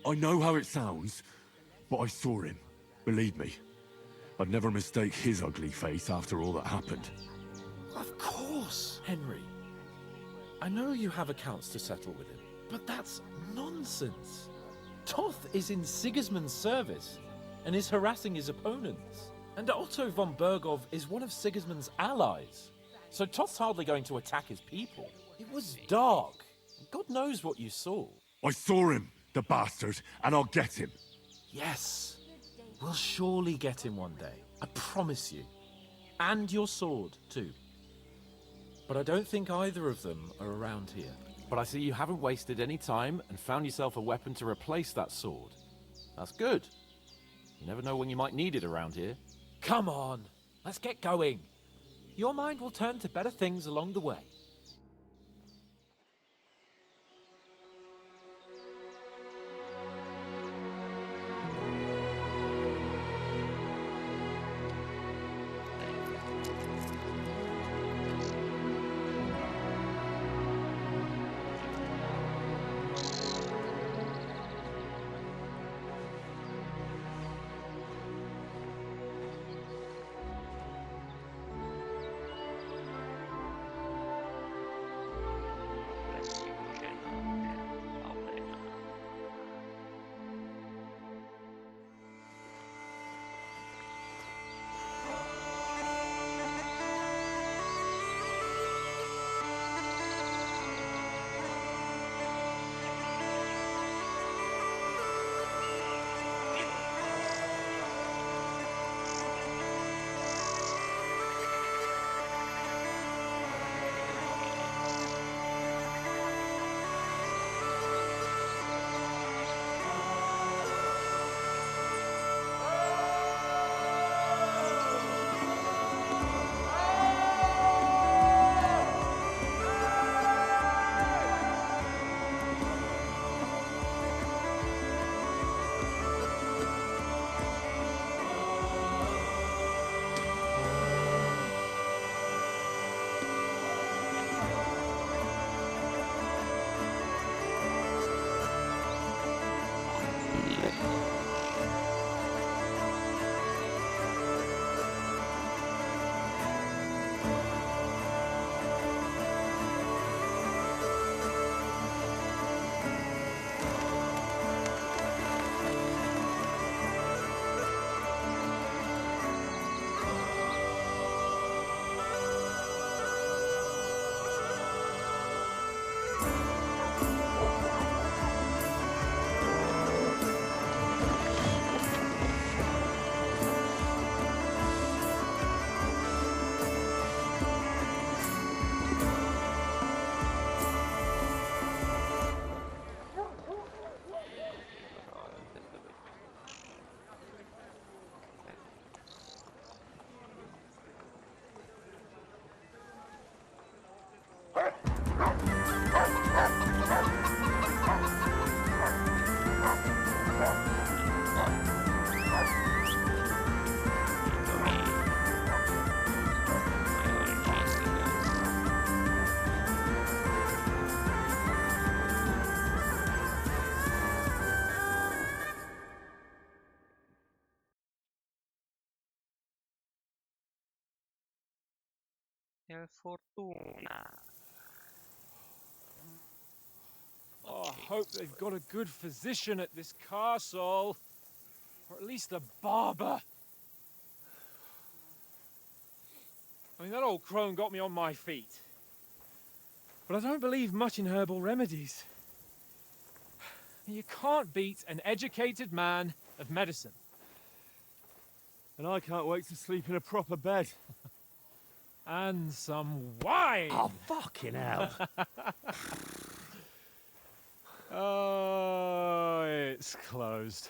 I know how it sounds, but I saw him. Believe me. I'd never mistake his ugly face after all that happened. Of course, Henry. I know you have accounts to settle with him, but that's nonsense. Toth is in Sigismund's service and is harassing his opponents. And Otto von Bergov is one of Sigismund's allies. So Toth's hardly going to attack his people. It was dark. God knows what you saw. I saw him, the bastard, and I'll get him. Yes. We'll surely get him one day. I promise you. And your sword, too. But I don't think either of them are around here. But I see you haven't wasted any time and found yourself a weapon to replace that sword. That's good. You never know when you might need it around here. Come on, let's get going. Your mind will turn to better things along the way. Fortuna. Oh, I hope they've got a good physician at this castle. Or at least a barber. I mean, that old crone got me on my feet. But I don't believe much in herbal remedies. You can't beat an educated man of medicine. And I can't wait to sleep in a proper bed. And some wine! Oh, fucking hell. Oh, it's closed.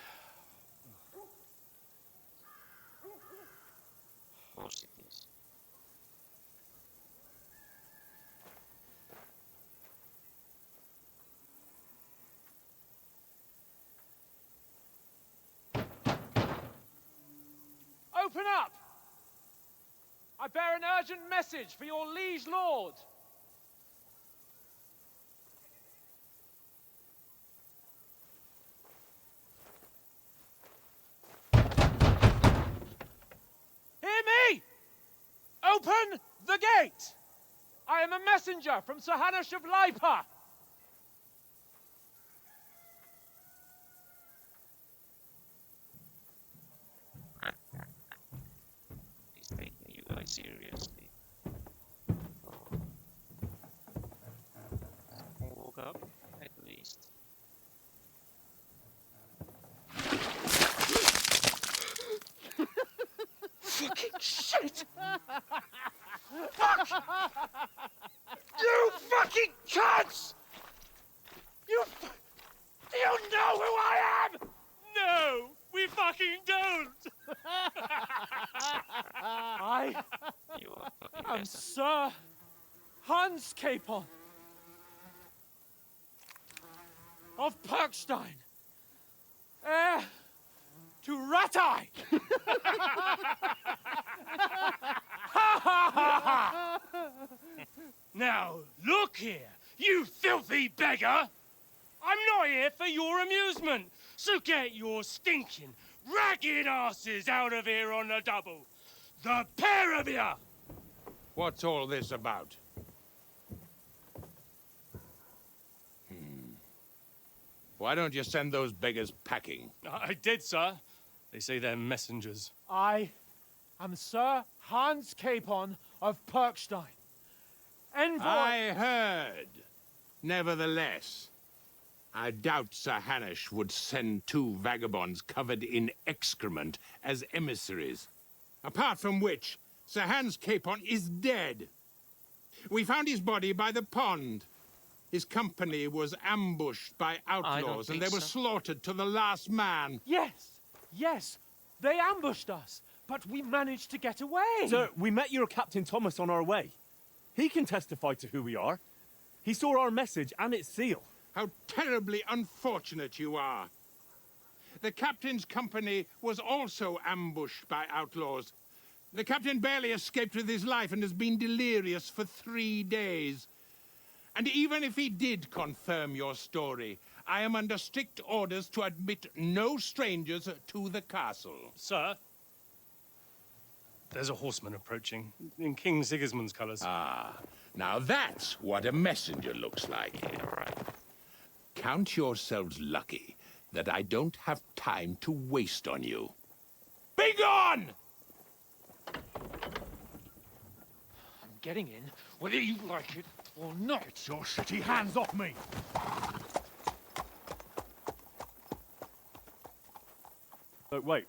Open up! I bear an urgent message for your liege lord. Open the gate! I am a messenger from Sir Hanush of Lipa! He's taking you guys seriously. Woke up, at least. Fucking shit! Fuck! You fucking cunts! Do you know who I am? No, we fucking don't! I You are fucking am better. Sir Hans Capon of Perkstein, heir to Ratai! Now, look here, you filthy beggar! I'm not here for your amusement, so get your stinking, ragged asses out of here on the double. The pair of you! What's all this about? Why don't you send those beggars packing? I did, sir. They say they're messengers. I am Sir Hans Capon of Perkstein. Envoy... I heard. Nevertheless, I doubt Sir Hanush would send two vagabonds covered in excrement as emissaries. Apart from which, Sir Hans Capon is dead. We found his body by the pond. His company was ambushed by outlaws, and they were slaughtered to the last man. Yes, they ambushed us, but we managed to get away. Sir, we met your Captain Thomas on our way. He can testify to who we are. He saw our message and its seal. How terribly unfortunate you are. The captain's company was also ambushed by outlaws. The captain barely escaped with his life and has been delirious for 3 days. And even if he did confirm your story, I am under strict orders to admit no strangers to the castle. Sir, there's a horseman approaching in King Sigismund's colours. Ah, now that's what a messenger looks like. Yeah, right. Count yourselves lucky that I don't have time to waste on you. Be gone! I'm getting in, whether you like it or not. Get your shitty hands off me! Wait,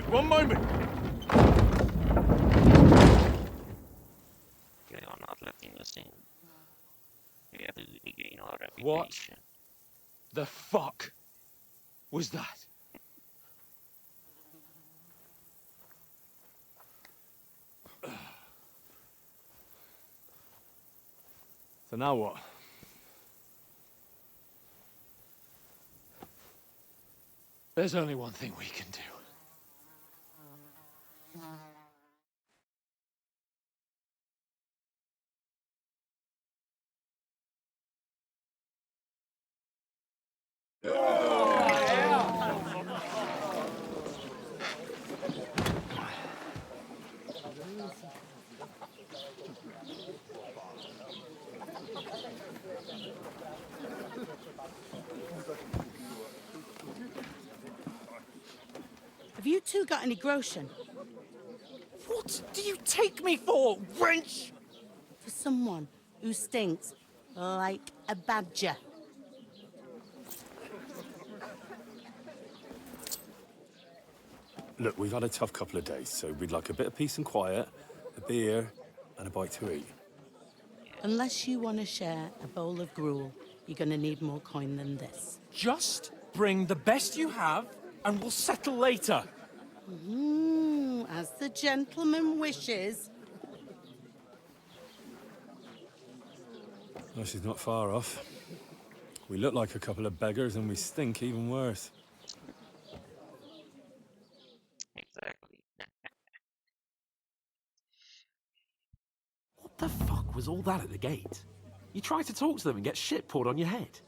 one moment! They are not letting us in. We have to regain our reputation. What the fuck was that? So now what? There's only one thing we can do. Have you two got any groschen? What do you take me for, wench? For someone who stinks like a badger. Look, we've had a tough couple of days, so we'd like a bit of peace and quiet, a beer, and a bite to eat. Unless you want to share a bowl of gruel, you're going to need more coin than this. Just bring the best you have, and we'll settle later. As the gentleman wishes. Well, she's not far off. We look like a couple of beggars, and we stink even worse. Exactly. What the fuck was all that at the gate? You try to talk to them and get shit poured on your head.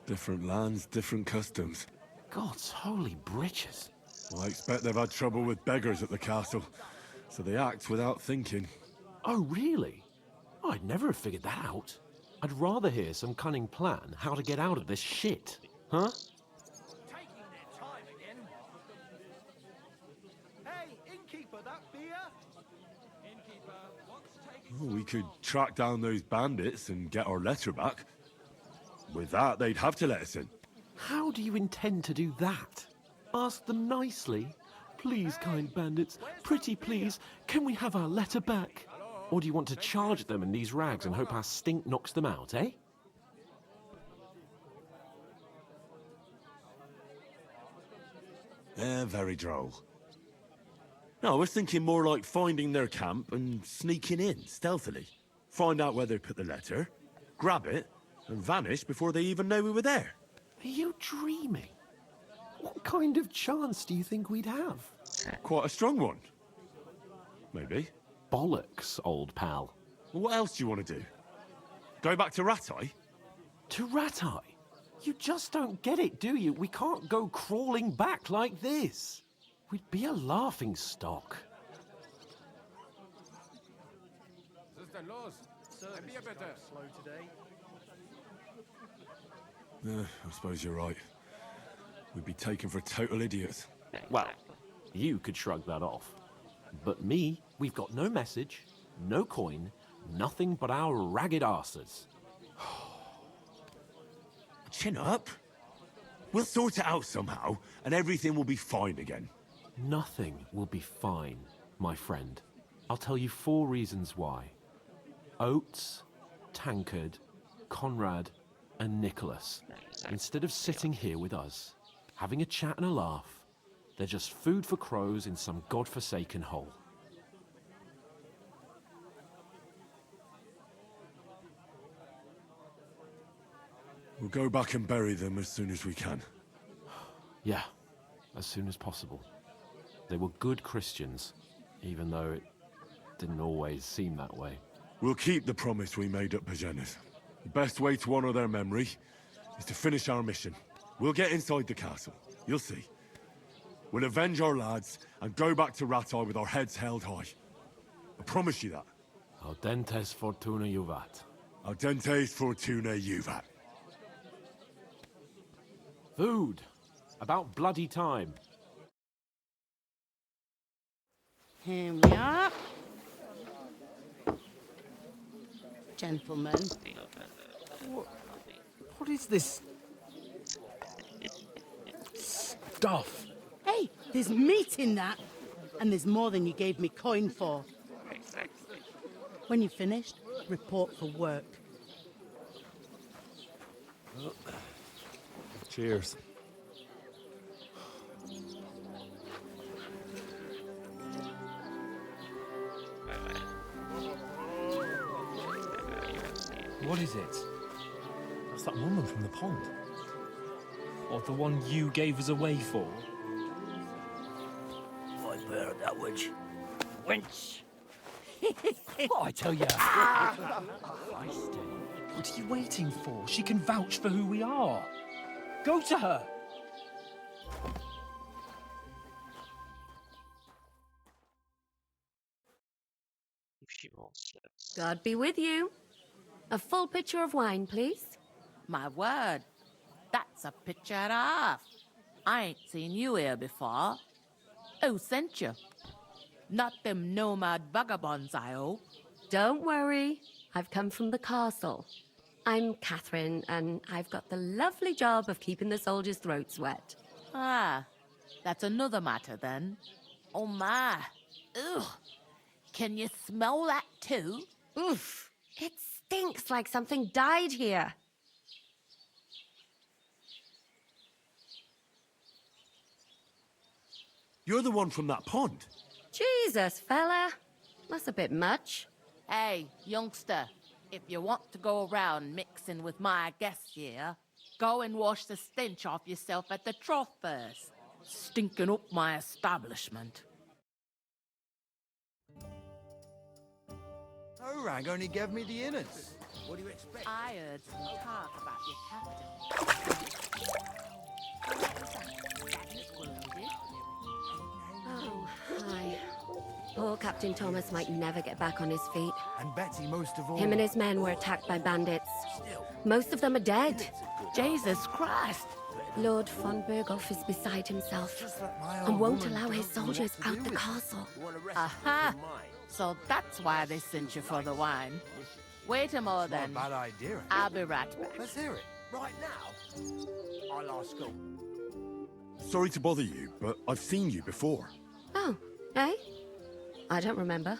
Different lands, different customs. God's holy britches. I expect they've had trouble with beggars at the castle. so they act without thinking. Oh, really? I'd never have figured that out. I'd rather hear some cunning plan how to get out of this shit. Huh? Taking their time again. Hey, innkeeper, that beer? Innkeeper, what's taking... We could track down those bandits and get our letter back. With that, they'd have to let us in. How do you intend to do that? Ask them nicely. Please, kind bandits, pretty please, can we have our letter back? Or do you want to charge them in these rags and hope our stink knocks them out, eh? Very droll. No, I was thinking more like finding their camp and sneaking in, stealthily. Find out where they put the letter, grab it, and vanish before they even know we were there. Are you dreaming? What kind of chance do you think we'd have? Quite a strong one. Maybe. Bollocks, old pal. What else do you want to do? Go back to Ratai? To Ratai? You just don't get it, do you? We can't go crawling back like this. We'd be a laughing stock. Slow today. I suppose you're right. We'd be taken for total idiots. Well, you could shrug that off. But me, we've got no message, no coin, nothing but our ragged arses. Chin up. We'll sort it out somehow, and everything will be fine again. Nothing will be fine, my friend. I'll tell you 4 reasons why. Oates, Tankard, Conrad, and Nicholas, instead of sitting here with us, having a chat and a laugh, they're just food for crows in some godforsaken hole. We'll go back and bury them as soon as we can. Yeah, as soon as possible. They were good Christians, even though it didn't always seem that way. We'll keep the promise we made at Pagenis. The best way to honor their memory is to finish our mission. We'll get inside the castle. You'll see. We'll avenge our lads and go back to Ratai with our heads held high. I promise you that. Audentes fortuna juvat. Audentes fortuna juvat. Food. About bloody time. Here we are. Gentlemen. What is this stuff? Hey, there's meat in that. And there's more than you gave me coin for. When you've finished, report for work. Cheers. What is it? That's that woman from the pond. Or the one you gave us away for? I bear that witch. Wench. What I tell you? What are you waiting for? She can vouch for who we are. Go to her. If she wants it. God be with you. A full pitcher of wine, please. My word, that's a picture and a half. I ain't seen you here before. Who sent you? Not them nomad vagabonds, I hope. Don't worry. I've come from the castle. I'm Catherine, and I've got the lovely job of keeping the soldiers' throats wet. Ah, that's another matter then. Oh my. Ugh. Can you smell that too? Oof. It stinks like something died here. You're the one from that pond. Jesus, fella. That's a bit much. Hey, youngster, if you want to go around mixing with my guests here, go and wash the stench off yourself at the trough first. Stinking up my establishment. Orang only gave me the innards. What do you expect? I heard some talk about your captain. Oh, hi. Poor Captain Thomas might never get back on his feet. And Betty most of all. Him and his men were attacked by bandits. Most of them are dead. Jesus Christ! Lord von Berghoff is beside himself and won't allow his soldiers out the castle. Aha! So that's why they sent you for the wine. Wait a moment, then. Not a bad idea. I'll be right back. Let's hear it. Right now. I'll ask school. Sorry to bother you, but I've seen you before. Oh, eh? I don't remember.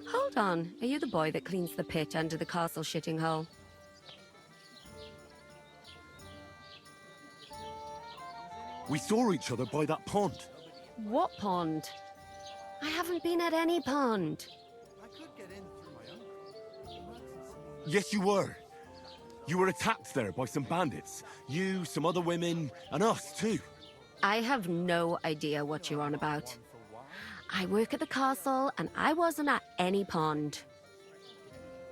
Hold on, are you the boy that cleans the pit under the castle shitting hole? We saw each other by that pond. What pond? I haven't been at any pond. I could get in through my uncle. Yes, you were. You were attacked there by some bandits. You, some other women, and us too. I have no idea what you're on about. I work at the castle, and I wasn't at any pond.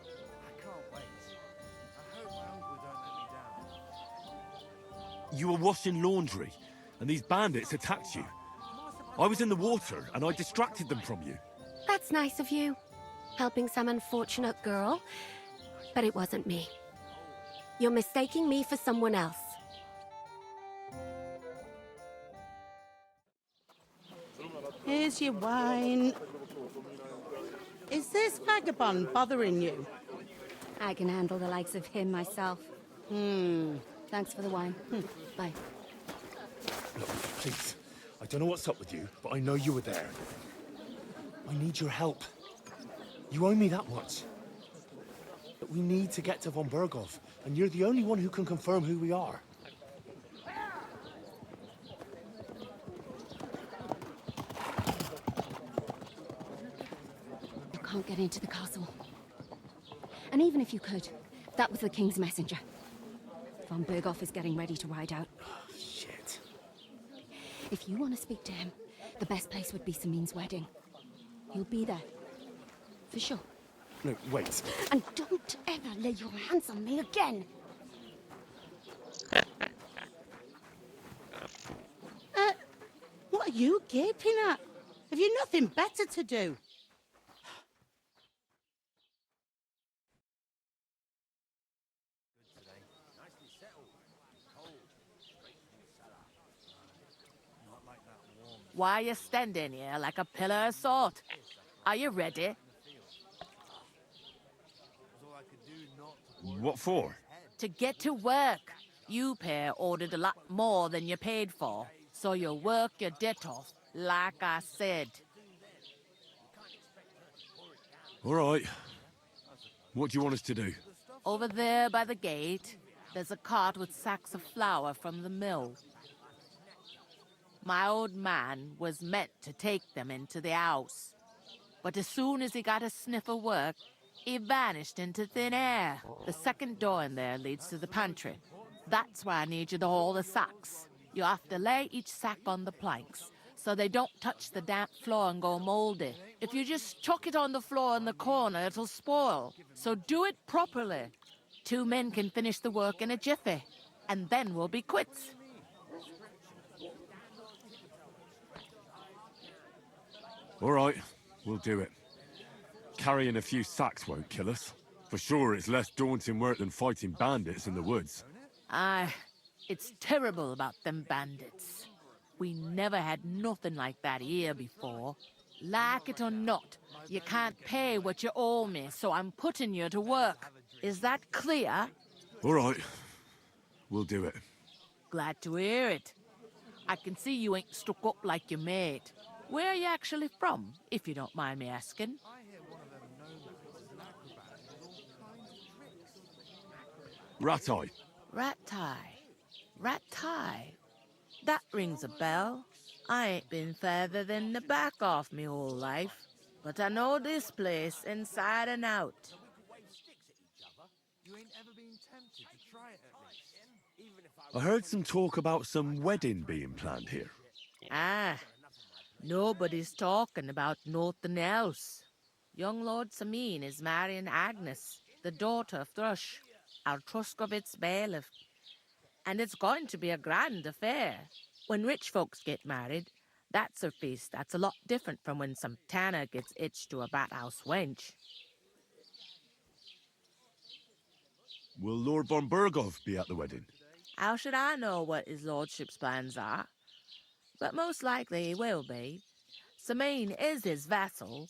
I can't wait. I hope my uncle don't let me down. You were washing laundry, and these bandits attacked you. I was in the water, and I distracted them from you. That's nice of you, helping some unfortunate girl. But it wasn't me. You're mistaking me for someone else. Here's your wine. Is this vagabond bothering you? I can handle the likes of him myself. Thanks for the wine. Bye. Look, please. I don't know what's up with you, but I know you were there. I need your help. You owe me that much. But we need to get to von Berghoff, and you're the only one who can confirm who we are. You can't get into the castle. And even if you could, that was the king's messenger. Von Berghoff is getting ready to ride out. Shit. If you want to speak to him, the best place would be Samin's wedding. He'll be there. For sure. No, wait. And don't ever lay your hands on me again. What are you gaping at? Have you nothing better to do? Why are you standing here like a pillar of salt? Are you ready? What for? To get to work. You pair ordered a lot more than you paid for, so you'll work your debt off, like I said. All right. What do you want us to do? Over there by the gate, there's a cart with sacks of flour from the mill. My old man was meant to take them into the house, but as soon as he got a sniff of work, he vanished into thin air. The second door in there leads to the pantry. That's why I need you to haul the sacks. You have to lay each sack on the planks, so they don't touch the damp floor and go moldy. If you just chuck it on the floor in the corner, it'll spoil. So do it properly. 2 men can finish the work in a jiffy, and then we'll be quits. All right, we'll do it. Carrying a few sacks won't kill us. For sure, it's less daunting work than fighting bandits in the woods. Aye, it's terrible about them bandits. We never had nothing like that here before. Like it or not, you can't pay what you owe me, so I'm putting you to work. Is that clear? All right, we'll do it. Glad to hear it. I can see you ain't stuck up like your mate. Where are you actually from, if you don't mind me asking? Ratai. Ratai. Ratai. That rings a bell. I ain't been further than the back off me whole life, but I know this place inside and out. I heard some talk about some wedding being planned here. Ah, nobody's talking about nothing else. Young Lord Samin is marrying Agnes, the daughter of Thrush, our Troskovitz bailiff. And it's going to be a grand affair. When rich folks get married, That's a feast that's a lot different from when some tanner gets itched to a bathhouse wench. Will Lord von Berghoff be at the wedding? How should I know what his lordship's plans are? But most likely he will be. Samine is his vassal.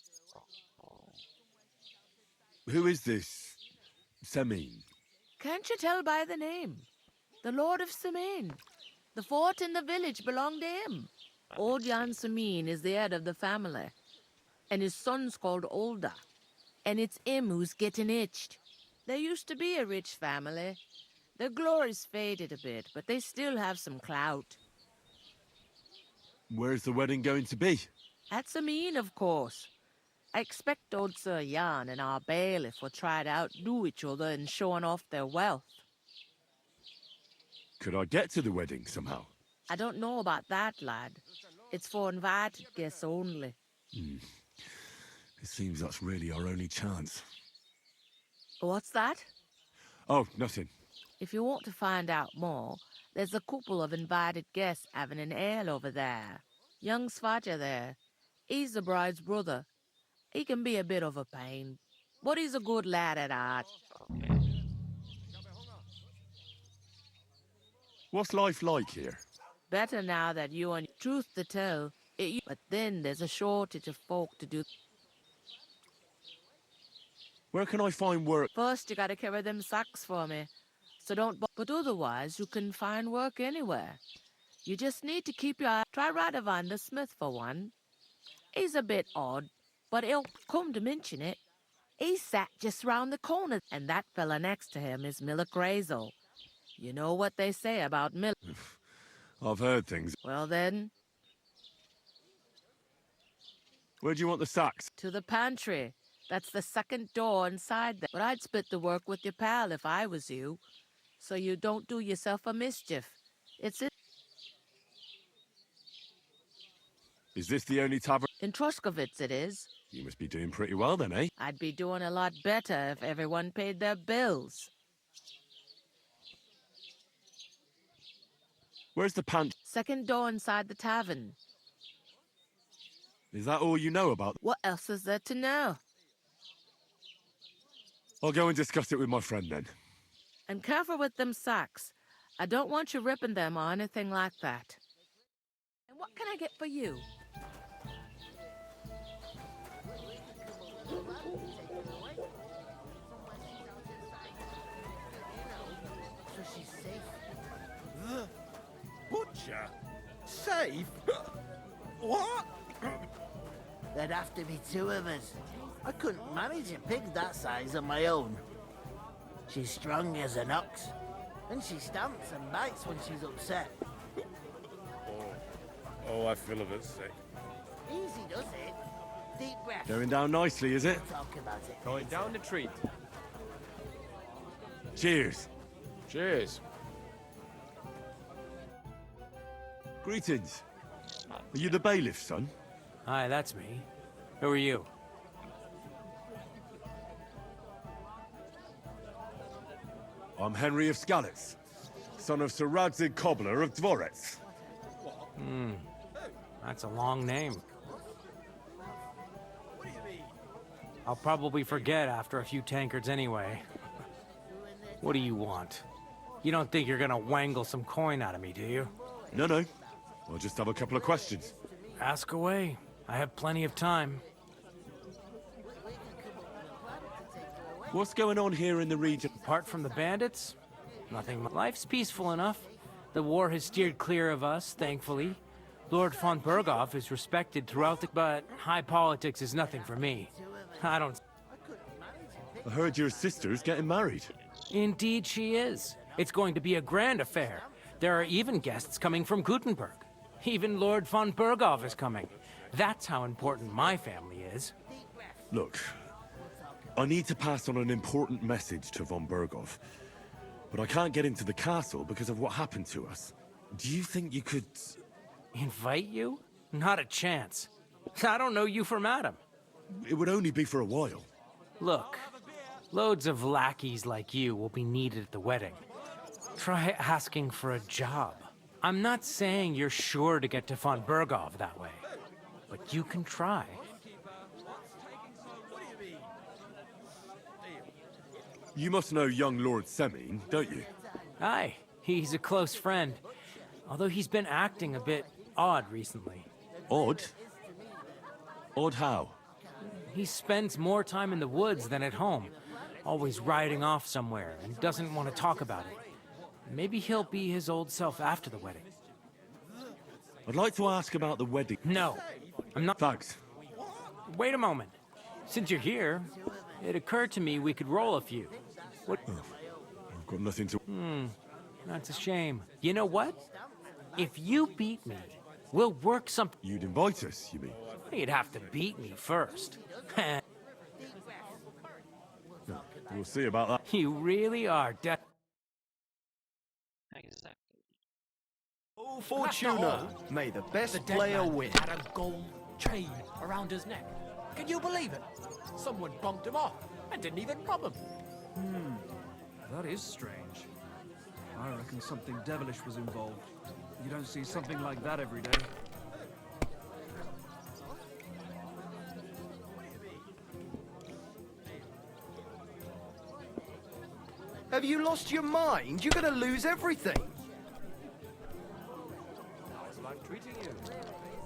Who is this Semin? Can't you tell by the name? The Lord of Samine. The fort and the village belong to him. Old Jan Samine is the head of the family, and his son's called Olda. And it's him who's getting itched. There used to be a rich family. Their glory's faded a bit, but they still have some clout. Where's the wedding going to be? At Samine, of course. I expect old Sir Jan and our bailiff will try to outdo each other in showing off their wealth. Could I get to the wedding somehow? I don't know about that, lad. It's for invited guests only. It seems that's really our only chance. What's that? Oh, nothing. If you want to find out more, there's a couple of invited guests having an ale over there. Young Svaja there. He's the bride's brother. He can be a bit of a pain, but he's a good lad at heart. What's life like here? Better now that you and truth to tell, but then there's a shortage of folk to do. Where can I find work? First, you gotta carry them sacks for me. So don't, but otherwise, you can find work anywhere. You just need to keep your eye. Try Radovan the smith for one. He's a bit odd, but he'll come to mention it. He sat just round the corner, and that fella next to him is Miller Grazel. You know what they say about Miller. I've heard things. Well then, Where do you want the sacks? to the pantry. That's the second door inside there. But I'd split the work with your pal if I was you, so you don't do yourself a mischief. It's Is this the only tavern? in Troskovitz it is. You must be doing pretty well then, eh? I'd be doing a lot better if everyone paid their bills. Where's the pantry? Second door inside the tavern. Is that all you know about? What else is there to know? I'll go and discuss it with my friend then. And careful with them sacks. I don't want you ripping them or anything like that. And what can I get for you? So she's safe. The butcher? Safe? What? There'd have to be two of us. I couldn't manage a pig that size on my own. She's strong as an ox, and she stamps and bites when she's upset. Oh, I feel a bit sick. Easy does it. Deep breath. Going down nicely, is it? Talk about it. Going down the treat. Cheers. Cheers. Greetings. Are you the bailiff, son? Hi, that's me. Who are you? I'm Henry of Skalitz, son of Sir Radzig Cobbler of Dvorets. That's a long name. I'll probably forget after a few tankards anyway. What do you want? You don't think you're gonna wangle some coin out of me, do you? No, no. I'll just have a couple of questions. Ask away. I have plenty of time. What's going on here in the region? Apart from the bandits, nothing. Life's peaceful enough. The war has steered clear of us, thankfully. Lord von Berghoff is respected throughout the... But high politics is nothing for me. I don't... I heard your sister's getting married. Indeed she is. It's going to be a grand affair. There are even guests coming from Gutenberg. Even Lord von Berghoff is coming. That's how important my family is. Look, I need to pass on an important message to von Berghoff, but I can't get into the castle because of what happened to us. Do you think you could... Invite you? Not a chance. I don't know you from Adam. It would only be for a while. Look, loads of lackeys like you will be needed at the wedding. Try asking for a job. I'm not saying you're sure to get to von Berghoff that way, but you can try. You must know young Lord Semine, don't you? Aye, he's a close friend. Although he's been acting a bit odd recently. Odd? Odd how? He spends more time in the woods than at home, always riding off somewhere and doesn't want to talk about it. Maybe he'll be his old self after the wedding. I'd like to ask about the wedding. No, I'm not. Thanks. Wait a moment. Since you're here, it occurred to me we could roll a few. What? Oh, I've got nothing to... That's a shame. You know what? If you beat me, we'll work something. You'd invite us, you mean? You'd have to beat me first. We'll see about that. You really are Exactly. Oh, Fortuna! May the best The dead player man win. had a gold chain around his neck. Can you believe it? Someone bumped him off and didn't even rob him. That is strange. I reckon something devilish was involved. You don't see something like that every day. Have you lost your mind? You're gonna lose everything. How's life treating you?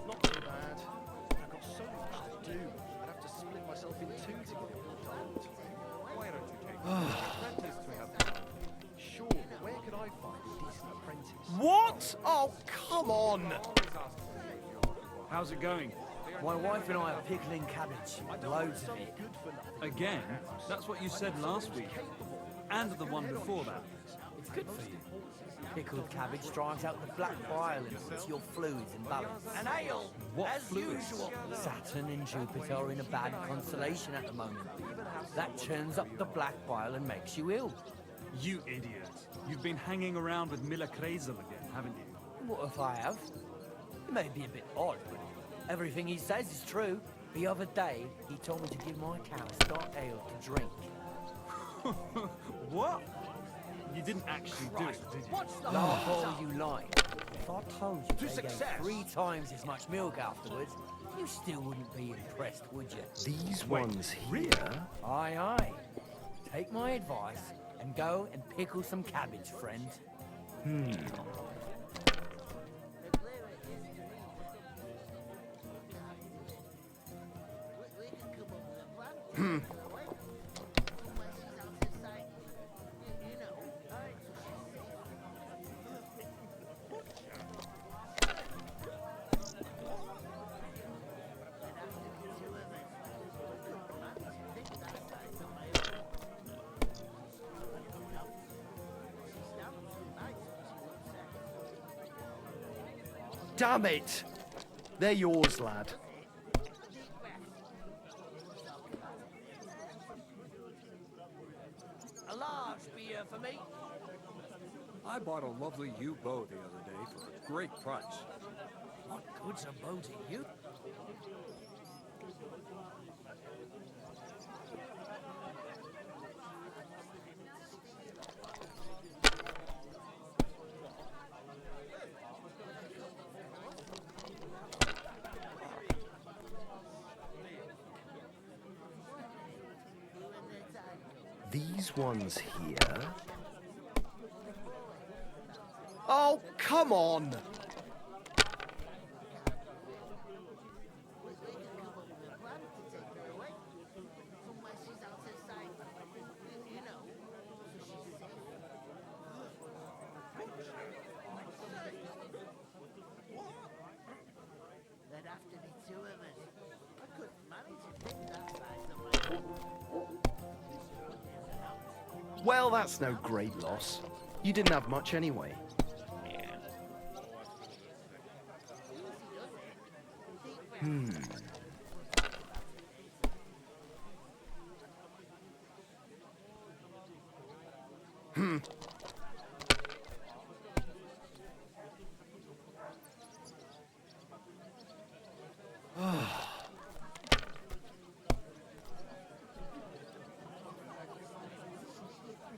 Not too bad. I've got so much to do. I'd have to split myself in two to get it all done. Why don't you take an apprentice to help? Sure, but where could I find a decent apprentice? What? Oh, come on! How's it going? My wife and I are pickling cabbage. Loads of it. Again? That's what you said last week. And the one before that. It's good for you. Pickled cabbage drives out the black bile and puts your fluids in balance. And ale! What as fluids? usual. Saturn and Jupiter are in a bad constellation at the moment. That churns up the black bile and makes you ill. You idiot. You've been hanging around with Miller Kreisel again, haven't you? What if I have? It may be a bit odd, but everything he says is true. The other day, he told me to give my cow dark ale to drink. What? You didn't actually do it, did you? Laugh all you like. If I told you they gave 3 times as much milk afterwards, you still wouldn't be impressed, would you? These ones here? Aye, aye. Take my advice and go and pickle some cabbage, friend. Damn it! They're yours, lad. A large beer for me. I bought a lovely yew bow the other day for a great price. What good's a bow to you? These ones here? Oh, come on! There'd have to be 2 of us. I couldn't manage to pick that size of my... Well, that's no great loss. You didn't have much anyway.